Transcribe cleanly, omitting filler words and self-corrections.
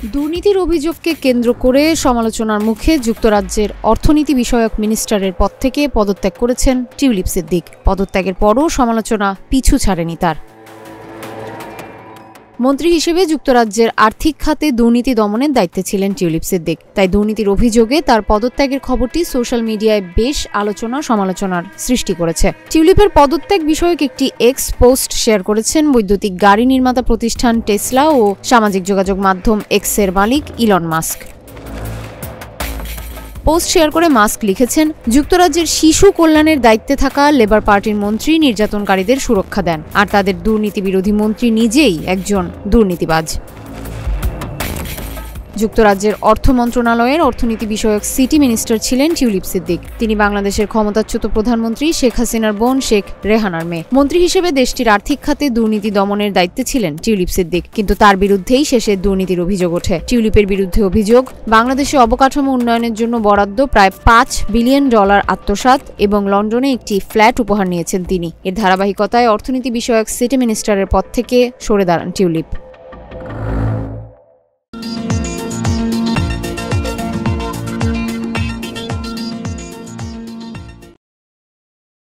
দুর্নীতির অভিযোগকে কেন্দ্র করে সমালোচনার মুখে যুক্তরাজ্যের অর্থনীতি বিষয়ক মিনিস্টারের পদ থেকে পদত্যাগ করেছেন টিউলিপ সিদ্দিক। পদত্যাগের পরও সমালোচনা পিছু ছাড়েনি তার। মন্ত্রী হিসেবে যুক্তরাজ্যের আর্থিক খাতে দুর্নীতি দমনের দায়িত্বে ছিলেন টিউলিপ সিদ্দিক। তাই দুর্নীতির অভিযোগে তার পদত্যাগের খবরটি সোশ্যাল মিডিয়ায় বেশ আলোচনা সমালোচনার সৃষ্টি করেছে। টিউলিপের পদত্যাগ বিষয়ক একটি এক্স পোস্ট শেয়ার করেছেন বৈদ্যুতিক গাড়ি নির্মাতা প্রতিষ্ঠান টেসলা ও সামাজিক যোগাযোগ মাধ্যম এক্সের মালিক ইলন মাস্ক। পোস্ট শেয়ার করে মাস্ক লিখেছেন, যুক্তরাজ্যের শিশু কল্যাণের দায়িত্বে থাকা লেবার পার্টির মন্ত্রী নির্যাতনকারীদের সুরক্ষা দেন, আর তাদের দুর্নীতি বিরোধী মন্ত্রী নিজেই একজন দুর্নীতিবাজ। যুক্তরাজ্যের অর্থ মন্ত্রণালয়ের অর্থনীতি বিষয়ক সিটি মিনিস্টার ছিলেন টিউলিপ সিদ্দিক। তিনি বাংলাদেশের ক্ষমতাচ্যুত প্রধানমন্ত্রী শেখ হাসিনার বোন শেখ রেহানার মেয়ে। মন্ত্রী হিসেবে দেশটির আর্থিক খাতে দুর্নীতি দমনের দায়িত্বে ছিলেন টিউলিপ সিদ্দিক, কিন্তু তার বিরুদ্ধেই শেষে দুর্নীতির অভিযোগ ওঠে। টিউলিপের বিরুদ্ধে অভিযোগ, বাংলাদেশে অবকাঠামো উন্নয়নের জন্য বরাদ্দ প্রায় $5 বিলিয়ন আত্মসাৎ এবং লন্ডনে একটি ফ্ল্যাট উপহার নিয়েছেন তিনি। এর ধারাবাহিকতায় অর্থনীতি বিষয়ক সিটি মিনিস্টারের পদ থেকে সরে দাঁড়ান টিউলিপ।